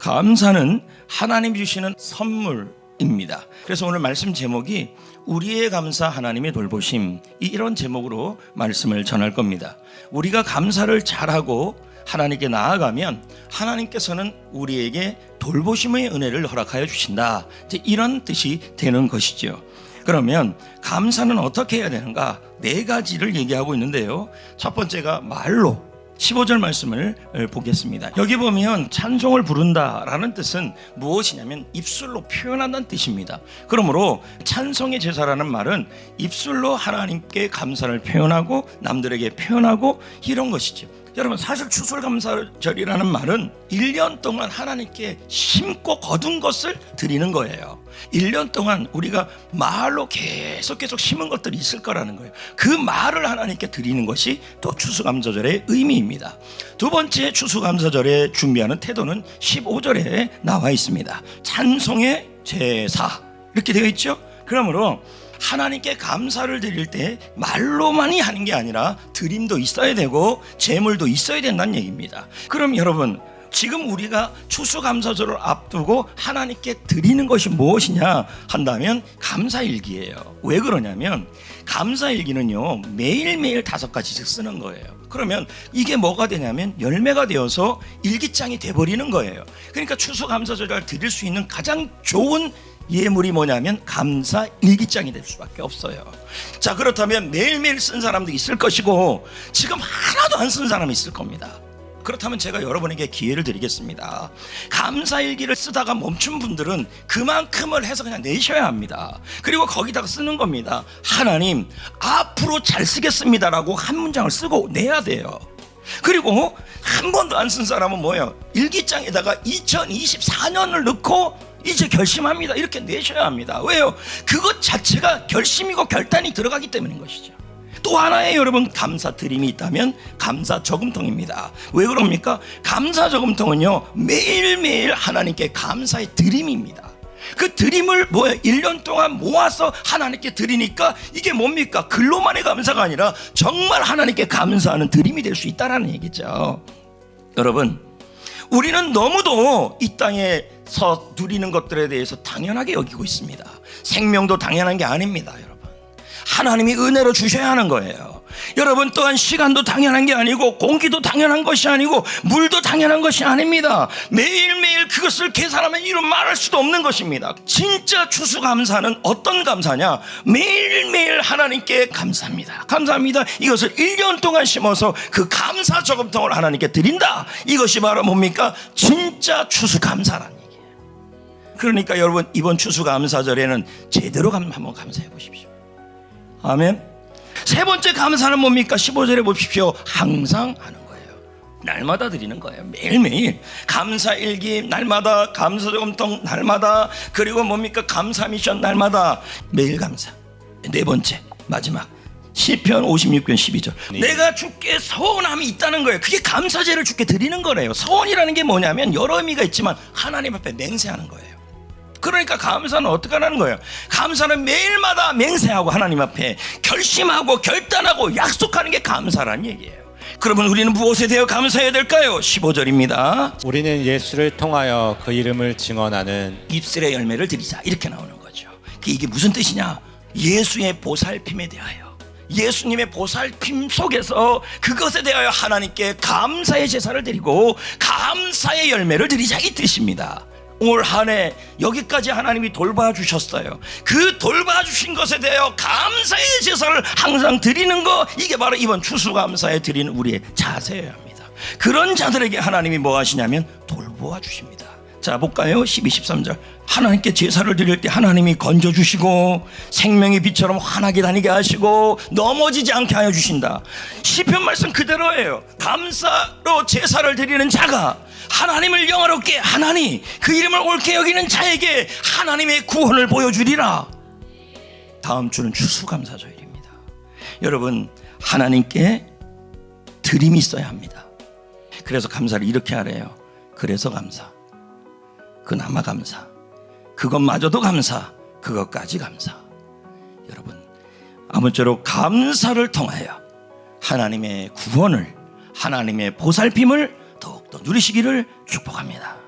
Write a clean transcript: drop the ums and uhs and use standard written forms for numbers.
감사는 하나님이 주시는 선물입니다. 그래서 오늘 말씀 제목이 우리의 감사 하나님의 돌보심, 이런 제목으로 말씀을 전할 겁니다. 우리가 감사를 잘하고 하나님께 나아가면 하나님께서는 우리에게 돌보심의 은혜를 허락하여 주신다, 이런 뜻이 되는 것이죠. 그러면 감사는 어떻게 해야 되는가? 4가지를 얘기하고 있는데요. 첫 번째가 말로, 15절 말씀을 보겠습니다. 여기 보면 찬송을 부른다라는 뜻은 무엇이냐면 입술로 표현한다는 뜻입니다. 그러므로 찬송의 제사라는 말은 입술로 하나님께 감사를 표현하고 남들에게 표현하고 이런 것이죠. 여러분, 사실 추수감사절이라는 말은 1년 동안 하나님께 심고 거둔 것을 드리는 거예요. 1년 동안 우리가 말로 계속 심은 것들이 있을 거라는 거예요. 그 말을 하나님께 드리는 것이 또 추수감사절의 의미입니다. 두 번째 추수감사절에 준비하는 태도는 15절에 나와 있습니다. 찬송의 제사, 이렇게 되어 있죠. 그러므로 하나님께 감사를 드릴 때 말로만이 하는 게 아니라 드림도 있어야 되고 제물도 있어야 된다는 얘기입니다. 그럼 여러분, 지금 우리가 추수감사절을 앞두고 하나님께 드리는 것이 무엇이냐 한다면 감사일기예요. 왜 그러냐면 감사일기는요, 매일매일 5가지씩 쓰는 거예요. 그러면 이게 뭐가 되냐면 열매가 되어서 일기장이 돼버리는 거예요. 그러니까 추수감사절을 드릴 수 있는 가장 좋은 예물이 뭐냐면 감사 일기장이 될 수밖에 없어요. 자, 그렇다면 매일매일 쓴 사람도 있을 것이고 지금 하나도 안 쓴 사람이 있을 겁니다. 그렇다면 제가 여러분에게 기회를 드리겠습니다. 감사일기를 쓰다가 멈춘 분들은 그만큼을 해서 그냥 내셔야 합니다. 그리고 거기다가 쓰는 겁니다. 하나님, 앞으로 잘 쓰겠습니다라고 한 문장을 쓰고 내야 돼요. 그리고 한 번도 안 쓴 사람은 뭐예요? 일기장에다가 2024년을 넣고 이제 결심합니다, 이렇게 내셔야 합니다. 왜요? 그것 자체가 결심이고 결단이 들어가기 때문인 것이죠. 또 하나의 여러분, 감사 드림이 있다면 감사 저금통입니다. 왜 그럽니까? 감사 저금통은요, 매일매일 하나님께 감사의 드림입니다. 그 드림을 1년 동안 모아서 하나님께 드리니까 이게 뭡니까? 글로만의 감사가 아니라 정말 하나님께 감사하는 드림이 될 수 있다는 얘기죠. 여러분, 우리는 너무도 이 땅에서 누리는 것들에 대해서 당연하게 여기고 있습니다. 생명도 당연한 게 아닙니다, 여러분. 하나님이 은혜로 주셔야 하는 거예요. 여러분, 또한 시간도 당연한 게 아니고 공기도 당연한 것이 아니고 물도 당연한 것이 아닙니다. 매일매일 그것을 계산하면 이루 말할 수도 없는 것입니다. 진짜 추수감사는 어떤 감사냐? 매일매일 하나님께 감사합니다, 감사합니다, 이것을 1년 동안 심어서 그 감사 저금통을 하나님께 드린다. 이것이 바로 뭡니까? 진짜 추수감사라는 얘기예요. 그러니까 여러분, 이번 추수감사절에는 제대로 한번 감사해 보십시오. 아멘. 세 번째 감사는 뭡니까? 15절에 보십시오. 항상 하는 거예요. 날마다 드리는 거예요. 매일매일 감사일기 날마다, 감사저금통 날마다, 그리고 뭡니까? 감사미션 날마다, 매일 감사. 네 번째, 마지막, 시편 56편 12절. 내가 주께 서원함이 있다는 거예요. 그게 감사제를 주께 드리는 거래요. 서원이라는 게 뭐냐면 여러 의미가 있지만 하나님 앞에 맹세하는 거예요. 그러니까 감사는 어떻게 하는 거예요? 감사는 매일마다 맹세하고 하나님 앞에 결심하고 결단하고 약속하는 게 감사라는 얘기예요. 그러면 우리는 무엇에 대해 감사해야 될까요? 15절입니다. 우리는 예수를 통하여 그 이름을 증언하는 입술의 열매를 드리자, 이렇게 나오는 거죠. 이게 무슨 뜻이냐? 예수의 보살핌에 대하여, 예수님의 보살핌 속에서 그것에 대하여 하나님께 감사의 제사를 드리고 감사의 열매를 드리자, 이 뜻입니다. 올 한 해 여기까지 하나님이 돌봐주셨어요. 그 돌봐주신 것에 대하여 감사의 제사를 항상 드리는 거, 이게 바로 이번 추수감사에 드리는 우리의 자세여야 합니다. 그런 자들에게 하나님이 뭐 하시냐면 돌보아 주십니다. 자, 볼까요? 12, 13절. 하나님께 제사를 드릴 때 하나님이 건져주시고 생명의 빛처럼 환하게 다니게 하시고 넘어지지 않게 하여 주신다. 시편 말씀 그대로예요. 감사로 제사를 드리는 자가 하나님을 영화롭게 하나니 그 이름을 옳게 여기는 자에게 하나님의 구원을 보여주리라. 다음 주는 추수감사절입니다. 여러분, 하나님께 드림이 있어야 합니다. 그래서 감사를 이렇게 하래요. 그래서 감사, 그나마 감사, 그것마저도 감사, 그것까지 감사. 여러분, 아무쪼록 감사를 통하여 하나님의 구원을, 하나님의 보살핌을 더욱더 누리시기를 축복합니다.